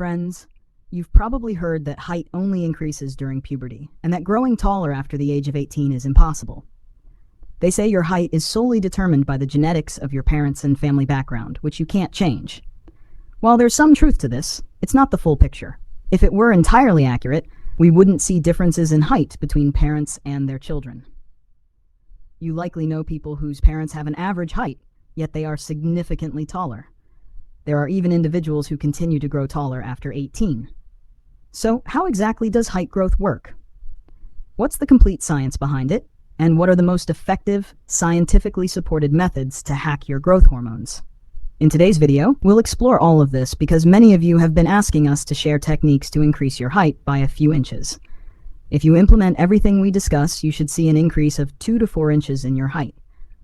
Friends, you've probably heard that height only increases during puberty, and that growing taller after the age of 18 is impossible. They say your height is solely determined by the genetics of your parents and family background, which you can't change. While there's some truth to this, it's not the full picture. If it were entirely accurate, we wouldn't see differences in height between parents and their children. You likely know people whose parents have an average height, yet they are significantly taller. There are even individuals who continue to grow taller after 18. So, how exactly does height growth work? What's the complete science behind it? And what are the most effective, scientifically supported methods to hack your growth hormones? In today's video, we'll explore all of this because many of you have been asking us to share techniques to increase your height by a few inches. If you implement everything we discuss, you should see an increase of 2 to 4 inches in your height.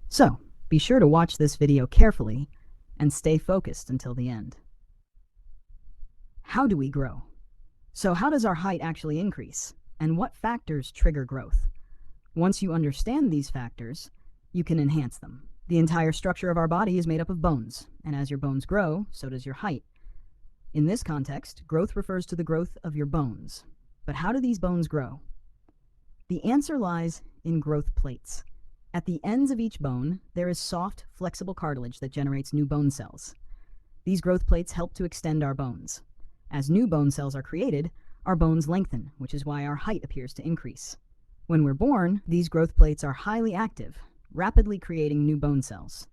So, be sure to watch this video carefully and stay focused until the end. How do we grow? So how does our height actually increase? And what factors trigger growth? Once you understand these factors, you can enhance them. The entire structure of our body is made up of bones, and as your bones grow, so does your height. In this context, growth refers to the growth of your bones. But how do these bones grow? The answer lies in growth plates. At the ends of each bone, there is soft, flexible cartilage that generates new bone cells. These growth plates help to extend our bones. As new bone cells are created, our bones lengthen, which is why our height appears to increase. When we're born, these growth plates are highly active, rapidly creating new bone cells.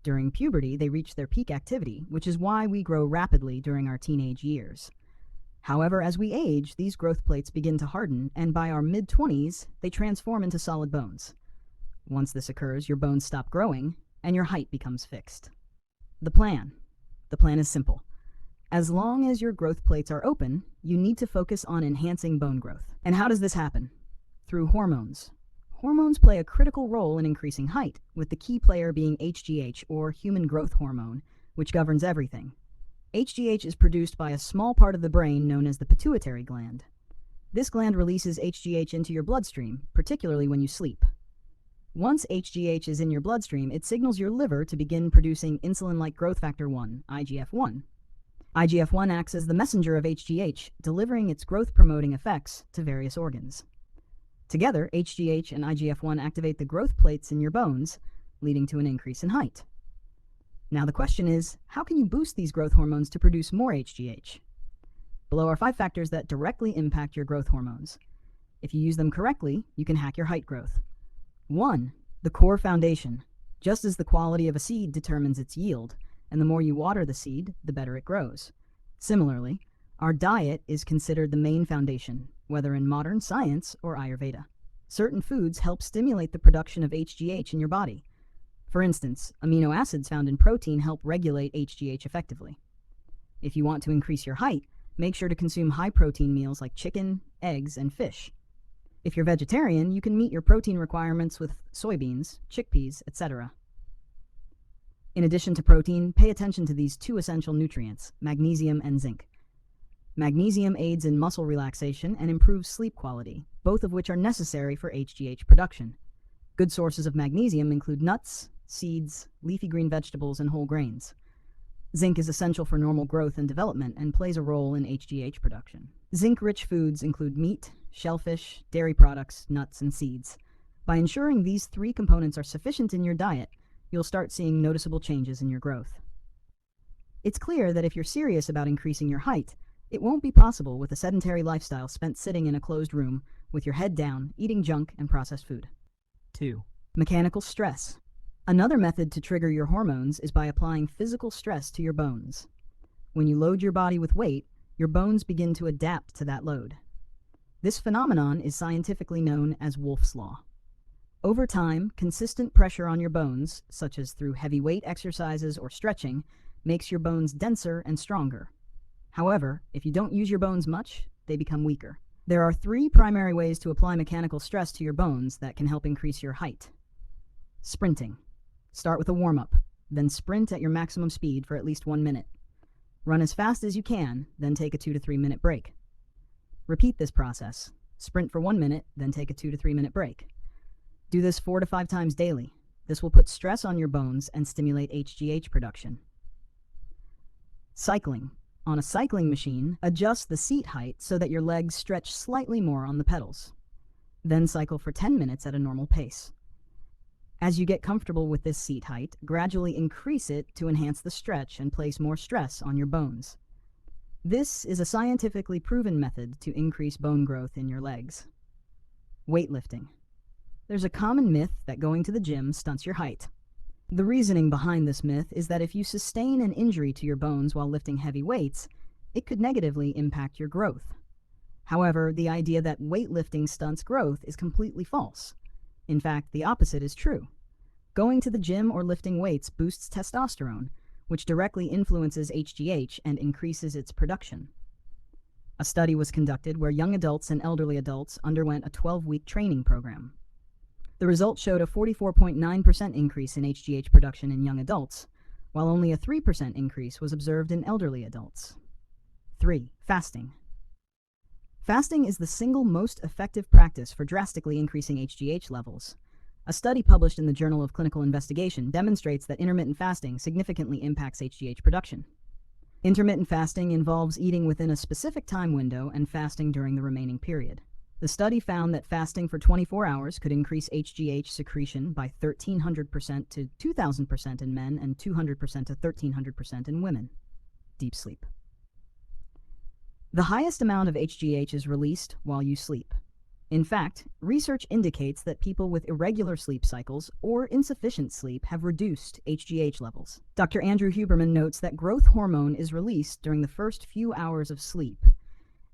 During puberty, they reach their peak activity, which is why we grow rapidly during our teenage years. However, as we age, these growth plates begin to harden, and by our mid-20s, they transform into solid bones. Once this occurs, your bones stop growing, and your height becomes fixed. The plan is simple. As long as your growth plates are open, you need to focus on enhancing bone growth. And how does this happen? Through hormones. Hormones play a critical role in increasing height, with the key player being HGH, or human growth hormone, which governs everything. HGH is produced by a small part of the brain known as the pituitary gland. This gland releases HGH into your bloodstream, particularly when you sleep. Once HGH is in your bloodstream, it signals your liver to begin producing insulin-like growth factor 1, IGF-1. IGF-1 acts as the messenger of HGH, delivering its growth-promoting effects to various organs. Together, HGH and IGF-1 activate the growth plates in your bones, leading to an increase in height. Now the question is, how can you boost these growth hormones to produce more HGH? Below are 5 factors that directly impact your growth hormones. If you use them correctly, you can hack your height growth. 1. The core foundation. Just as the quality of a seed determines its yield, and the more you water the seed, the better it grows. Similarly, our diet is considered the main foundation, whether in modern science or Ayurveda. Certain foods help stimulate the production of HGH in your body. For instance, amino acids found in protein help regulate HGH effectively. If you want to increase your height, make sure to consume high-protein meals like chicken, eggs, and fish. If you're vegetarian, you can meet your protein requirements with soybeans, chickpeas, etc. In addition to protein, pay attention to these 2 essential nutrients, magnesium and zinc. Magnesium aids in muscle relaxation and improves sleep quality, both of which are necessary for HGH production. Good sources of magnesium include nuts, seeds, leafy green vegetables, and whole grains. Zinc is essential for normal growth and development and plays a role in HGH production. Zinc-rich foods include meat, shellfish, dairy products, nuts, and seeds. By ensuring these 3 components are sufficient in your diet, you'll start seeing noticeable changes in your growth. It's clear that if you're serious about increasing your height, it won't be possible with a sedentary lifestyle spent sitting in a closed room with your head down, eating junk and processed food. 2. Mechanical stress. Another method to trigger your hormones is by applying physical stress to your bones. When you load your body with weight, your bones begin to adapt to that load. This phenomenon is scientifically known as Wolff's Law. Over time, consistent pressure on your bones, such as through heavy weight exercises or stretching, makes your bones denser and stronger. However, if you don't use your bones much, they become weaker. There are 3 primary ways to apply mechanical stress to your bones that can help increase your height. Sprinting. Start with a warm-up, then sprint at your maximum speed for at least 1 minute. Run as fast as you can, then take a 2 to 3 minute break. Repeat this process. Sprint for 1 minute, then take a 2 to 3 minute break. Do this 4 to 5 times daily. This will put stress on your bones and stimulate HGH production. Cycling. On a cycling machine, adjust the seat height so that your legs stretch slightly more on the pedals. Then cycle for 10 minutes at a normal pace. As you get comfortable with this seat height, gradually increase it to enhance the stretch and place more stress on your bones. This is a scientifically proven method to increase bone growth in your legs. Weightlifting. There's a common myth that going to the gym stunts your height. The reasoning behind this myth is that if you sustain an injury to your bones while lifting heavy weights, it could negatively impact your growth. However, the idea that weightlifting stunts growth is completely false. In fact, the opposite is true. Going to the gym or lifting weights boosts testosterone, which directly influences HGH and increases its production. A study was conducted where young adults and elderly adults underwent a 12-week training program. The results showed a 44.9% increase in HGH production in young adults, while only a 3% increase was observed in elderly adults. 3. Fasting. Fasting is the single most effective practice for drastically increasing HGH levels. A study published in the Journal of Clinical Investigation demonstrates that intermittent fasting significantly impacts HGH production. Intermittent fasting involves eating within a specific time window and fasting during the remaining period. The study found that fasting for 24 hours could increase HGH secretion by 1,300% to 2,000% in men and 200% to 1,300% in women. Deep sleep. The highest amount of HGH is released while you sleep. In fact, research indicates that people with irregular sleep cycles or insufficient sleep have reduced HGH levels. Dr. Andrew Huberman notes that growth hormone is released during the first few hours of sleep,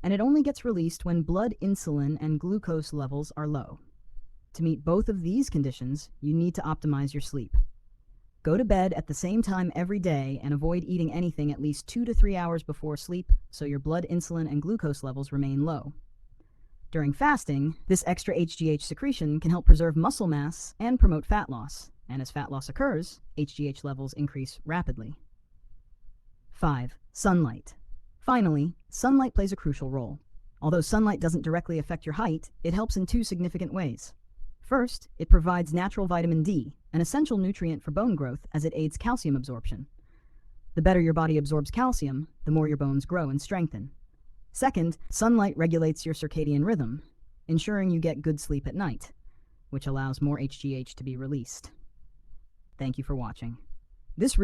and it only gets released when blood insulin and glucose levels are low. To meet both of these conditions, you need to optimize your sleep. Go to bed at the same time every day and avoid eating anything at least 2 to 3 hours before sleep so your blood insulin and glucose levels remain low. During fasting, this extra HGH secretion can help preserve muscle mass and promote fat loss, and as fat loss occurs, HGH levels increase rapidly. 5. Sunlight. Finally, sunlight plays a crucial role. Although sunlight doesn't directly affect your height, it helps in 2 significant ways. First, it provides natural vitamin D, an essential nutrient for bone growth as it aids calcium absorption. The better your body absorbs calcium, the more your bones grow and strengthen. Second, sunlight regulates your circadian rhythm, ensuring you get good sleep at night, which allows more HGH to be released. Thank you for watching. This